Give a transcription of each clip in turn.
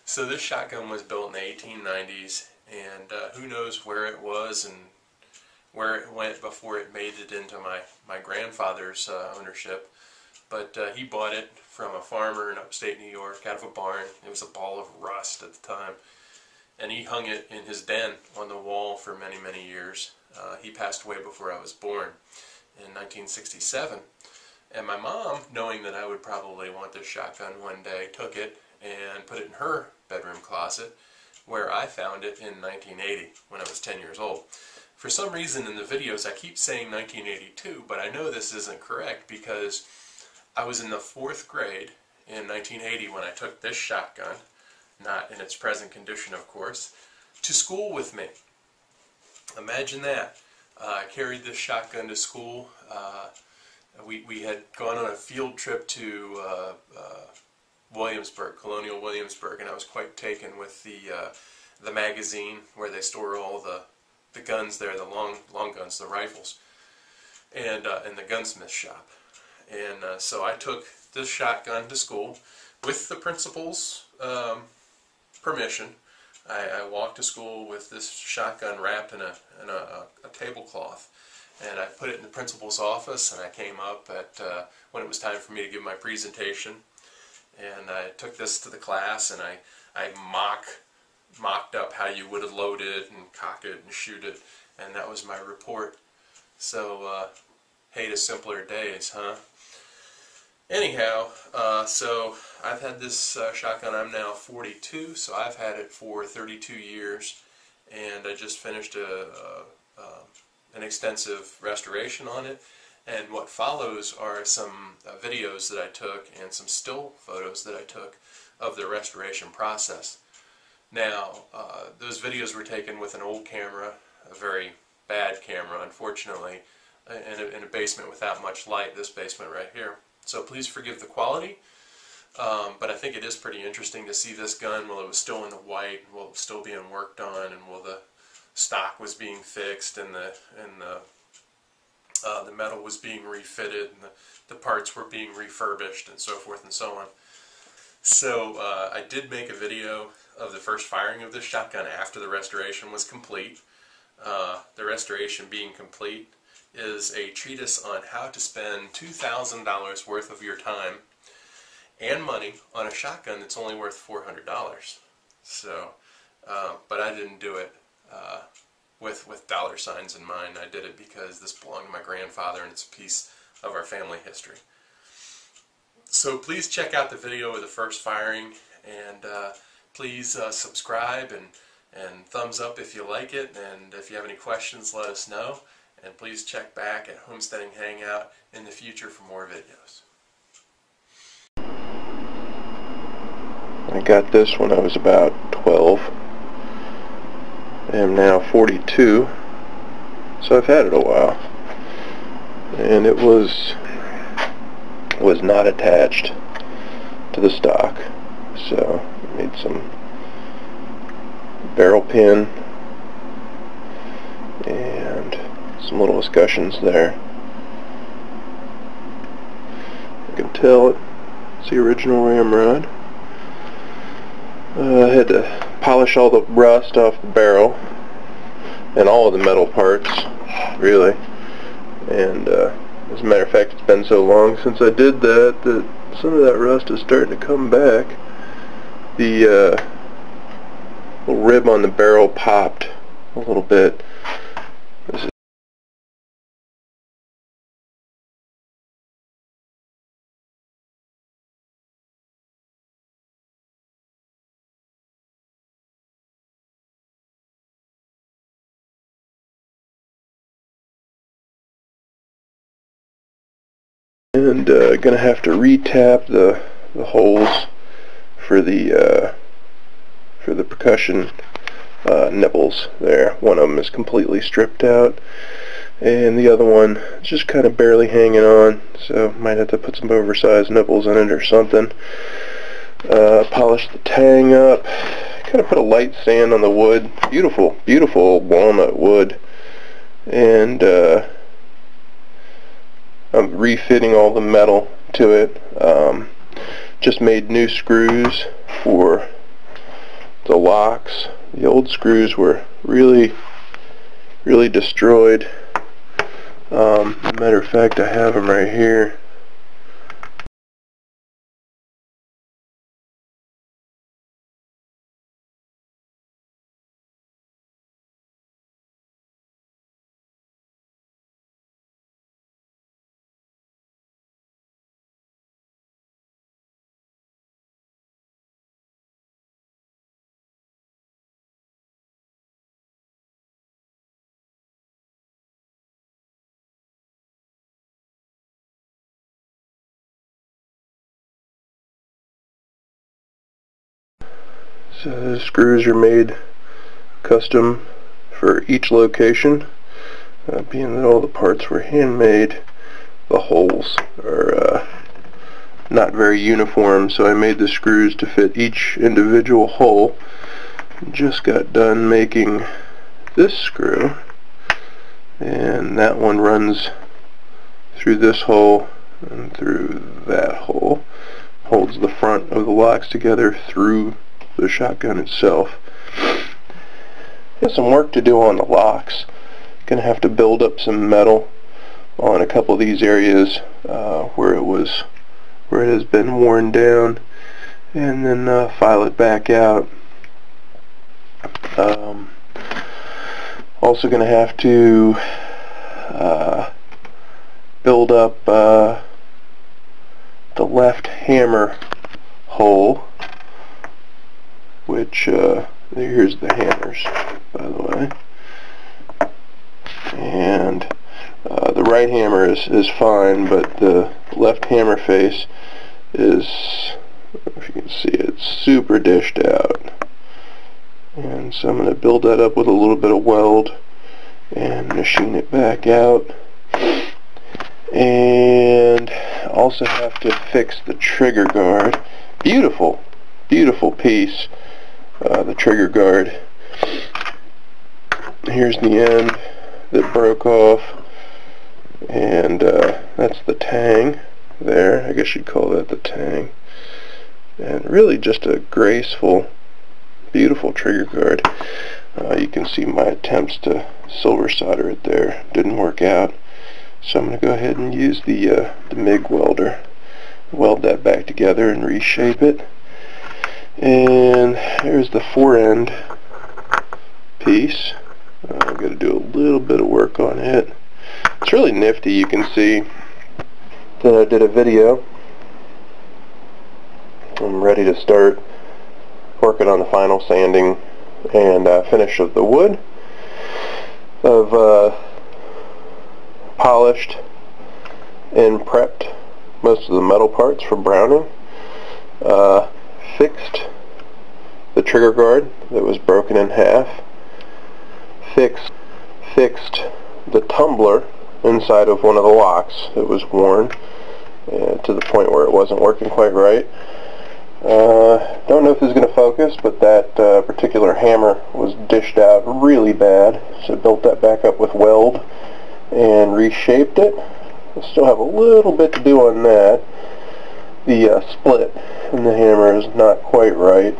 So this shotgun was built in the 1890s, and who knows where it was and where it went before it made it into my grandfather's ownership. But he bought it from a farmer in upstate New York out of a barn. It was a ball of rust at the time. And he hung it in his den on the wall for many, many years. He passed away before I was born in 1967. And my mom, knowing that I would probably want this shotgun one day, took it and put it in her bedroom closet, where I found it in 1980 when I was 10 years old. For some reason in the videos I keep saying 1982, but I know this isn't correct because I was in the 4th grade in 1980 when I took this shotgun, not in its present condition of course, to school with me. Imagine that. I carried this shotgun to school. We had gone on a field trip to Williamsburg, Colonial Williamsburg, and I was quite taken with the magazine where they store all the guns there, the long guns, the rifles, and the gunsmith shop. And so I took this shotgun to school with the principal's permission. I walked to school with this shotgun wrapped in a tablecloth, and I put it in the principal's office, and I came up at when it was time for me to give my presentation, and I took this to the class, and I mocked up how you would have loaded and cock it and shoot it, and that was my report. So hey to simpler days, huh? Anyhow, so I've had this shotgun. I'm now 42, so I've had it for 32 years, and I just finished an extensive restoration on it. And what follows are some videos that I took and some still photos that I took of the restoration process. Now, those videos were taken with an old camera, a very bad camera, unfortunately, in a basement without much light, this basement right here. So please forgive the quality, but I think it is pretty interesting to see this gun while it was still in the white, while it was still being worked on, and while the stock was being fixed, and the metal was being refitted, and the parts were being refurbished, and so forth and so on. So I did make a video of the first firing of this shotgun after the restoration was complete. The restoration being complete is a treatise on how to spend $2,000 worth of your time and money on a shotgun that's only worth $400. So, but I didn't do it with dollar signs in mind. I did it because this belonged to my grandfather, and it's a piece of our family history. So please check out the video of the first firing, and please subscribe and thumbs up if you like it, and if you have any questions, let us know. And please check back at Homesteading Hangout in the future for more videos. I got this when I was about 12. I am now 42, so I've had it a while. And it was not attached to the stock, so I made some barrel pin and some little escutcheons there. You can tell it's the original ramrod. I had to polish all the rust off the barrel and all of the metal parts, really. And as a matter of fact, it's been so long since I did that some of that rust is starting to come back. The little rib on the barrel popped a little bit. And gonna have to re-tap the holes for the percussion nipples there. One of them is completely stripped out, and the other one is just kind of barely hanging on, so might have to put some oversized nipples in it or something. Polish the tang up, kind of put a light sand on the wood. Beautiful, beautiful walnut wood. And I'm refitting all the metal to it. Just made new screws for the locks. The old screws were really destroyed. Matter of fact, I have them right here. So the screws are made custom for each location. Being that all the parts were handmade, the holes are not very uniform, so I made the screws to fit each individual hole. Just got done making this screw, and that one runs through this hole and through that hole. Holds the front of the locks together through the shotgun itself. Got some work to do on the locks. Gonna have to build up some metal on a couple of these areas where it has been worn down, and then file it back out. Also gonna have to build up the left hammer hole, which here's the hammers, by the way, and the right hammer is fine, but the left hammer face is, if you can see it, it's super dished out. And so I'm going to build that up with a little bit of weld and machine it back out. And also have to fix the trigger guard. Beautiful, beautiful piece, the trigger guard. Here's the end that broke off, and that's the tang there. I guess you'd call that the tang. And really just a graceful, beautiful trigger guard. You can see my attempts to silver solder it there. Didn't work out. So I'm going to go ahead and use the MIG welder. Weld that back together and reshape it. And there's the fore-end piece. I've got to do a little bit of work on it. It's really nifty. You can see that I did a video. I'm ready to start working on the final sanding and finish of the wood. I've polished and prepped most of the metal parts for browning. Fixed the trigger guard that was broken in half. Fixed the tumbler inside of one of the locks that was worn to the point where it wasn't working quite right. Don't know if this is going to focus, but that particular hammer was dished out really bad, so I built that back up with weld and reshaped it. I still have a little bit to do on that. The split in the hammer is not quite right,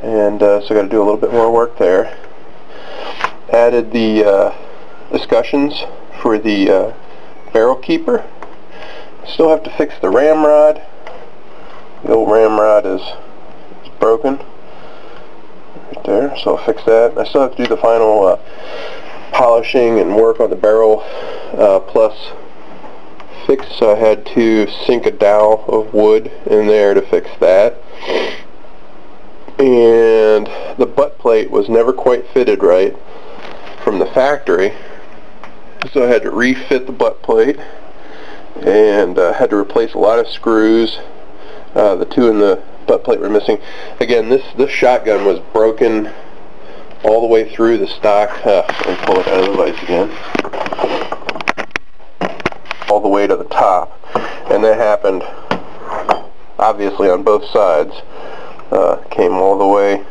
and so I got to do a little bit more work there. Added the escutcheons for the barrel keeper. Still have to fix the ramrod. The old ramrod is broken right there, so I'll fix that. I still have to do the final polishing and work on the barrel plus fix, so I had to sink a dowel of wood in there to fix that. And the butt plate was never quite fitted right from the factory, so I had to refit the butt plate and had to replace a lot of screws. The two in the butt plate were missing. Again, this shotgun was broken all the way through the stock. Let me pull it out of the vise again. All the way to the top, and that happened obviously on both sides. Came all the way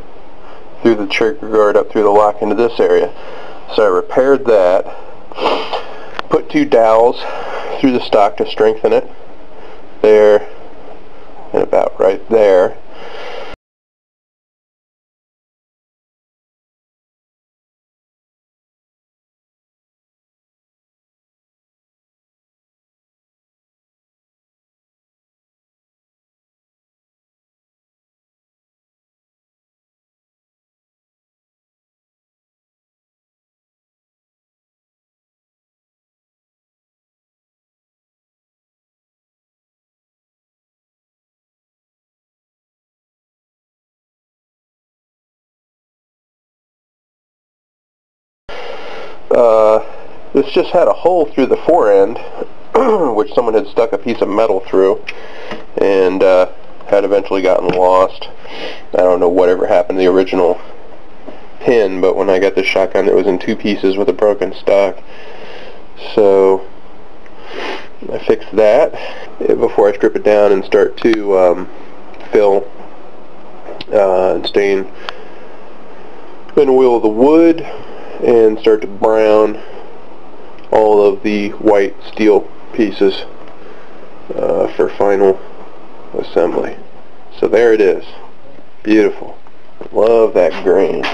through the trigger guard up through the lock into this area. So I repaired that, put two dowels through the stock to strengthen it there and about right there. This just had a hole through the fore end, which someone had stuck a piece of metal through, and had eventually gotten lost. I don't know whatever happened to the original pin, but when I got this shotgun, it was in 2 pieces with a broken stock. So I fixed that before I strip it down and start to fill and stain and oil the wood and start to brown all of the white steel pieces for final assembly. So there it is. Beautiful. Love that grain.